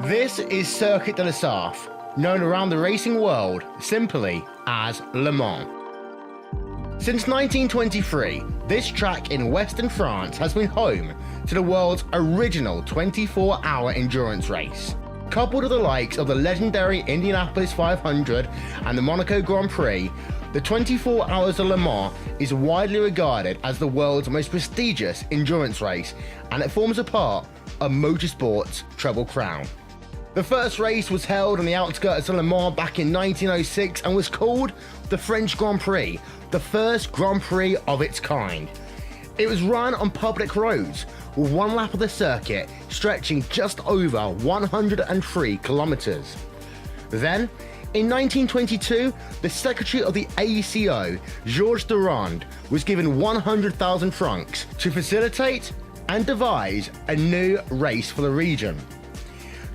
This is Circuit de la Sarthe, known around the racing world simply as Le Mans. Since 1923, this track in western France has been home to the world's original 24-hour endurance race. Coupled with the likes of the legendary Indianapolis 500 and the Monaco Grand Prix, the 24 Hours of Le Mans is widely regarded as the world's most prestigious endurance race, and it forms a part of motorsport's Treble Crown. The first race was held on the outskirts of Le Mans back in 1906 and was called the French Grand Prix, the first Grand Prix of its kind. It was run on public roads, with one lap of the circuit stretching just over 103 kilometers. Then, in 1922, the secretary of the AECO, Georges Durand, was given 100,000 francs to facilitate and devise a new race for the region.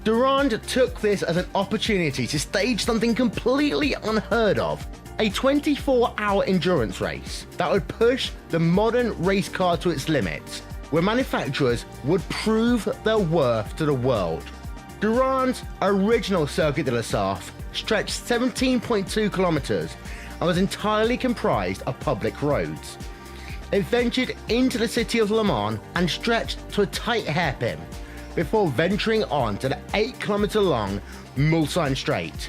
Durand took this as an opportunity to stage something completely unheard of, a 24-hour endurance race that would push the modern race car to its limits, where manufacturers would prove their worth to the world. Durand's original Circuit de la Sarthe stretched 17.2 kilometers and was entirely comprised of public roads. It ventured into the city of Le Mans and stretched to a tight hairpin, before venturing on to the 8-kilometer-long Mulsanne Straight.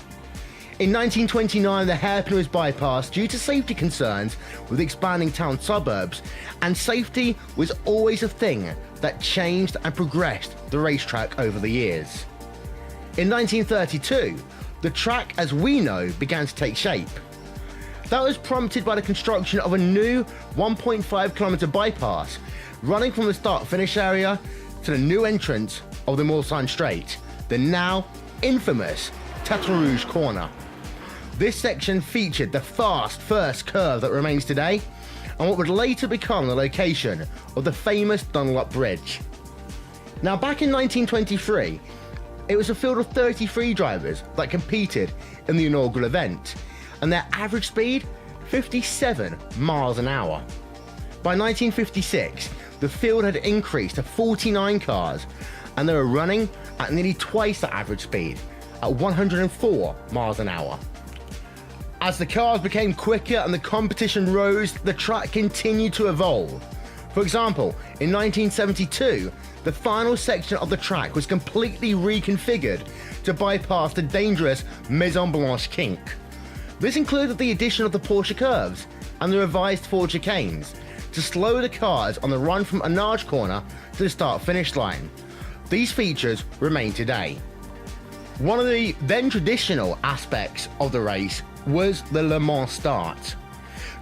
In 1929, the hairpin was bypassed due to safety concerns with expanding town suburbs, and safety was always a thing that changed and progressed the racetrack over the years. In 1932, the track as we know began to take shape. That was prompted by the construction of a new 1.5-kilometer bypass running from the start-finish area to the new entrance of the Mulsanne Straight, the now infamous Tête Rouge corner. This section featured the fast first curve that remains today, and what would later become the location of the famous Dunlop Bridge. Now, back in 1923, it was a field of 33 drivers that competed in the inaugural event, and their average speed, 57 miles an hour. By 1956, the field had increased to 49 cars, and they were running at nearly twice the average speed, at 104 miles an hour. As the cars became quicker and the competition rose, the track continued to evolve. For example, in 1972, the final section of the track was completely reconfigured to bypass the dangerous Maison Blanche kink. This included the addition of the Porsche curves and the revised Ford chicanes to slow the cars on the run from Annage corner to the start-finish line. These features remain today. One of the then traditional aspects of the race was the Le Mans start.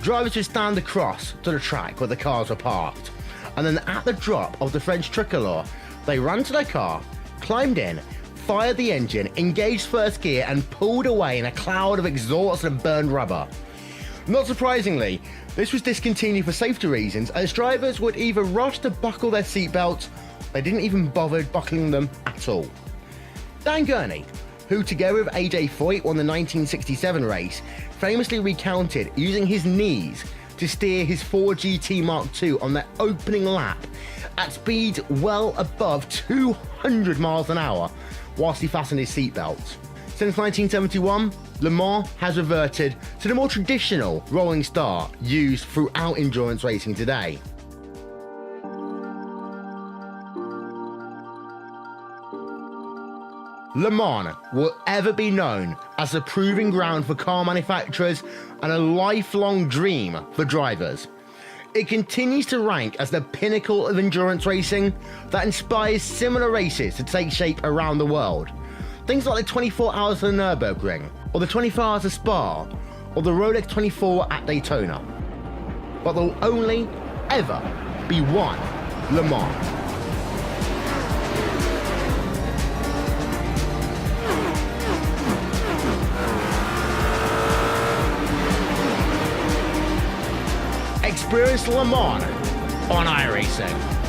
Drivers would stand across to the track where the cars were parked, and then at the drop of the French tricolor, they ran to their car, climbed in, fired the engine, engaged first gear, and pulled away in a cloud of exhaust and burned rubber. Not surprisingly, this was discontinued for safety reasons, as drivers would either rush to buckle their seatbelts, or they didn't even bother buckling them at all. Dan Gurney, who together with AJ Foyt won the 1967 race, famously recounted using his knees to steer his Ford GT Mark II on their opening lap at speeds well above 200 miles an hour whilst he fastened his seatbelt. Since 1971, Le Mans has reverted to the more traditional rolling start used throughout endurance racing today. Le Mans will ever be known as the proving ground for car manufacturers and a lifelong dream for drivers. It continues to rank as the pinnacle of endurance racing that inspires similar races to take shape around the world. Things like the 24 Hours of the Nürburgring, or the 24 Hours of Spa, or the Rolex 24 at Daytona. But there will only ever be one Le Mans. Experience Le Mans on iRacing.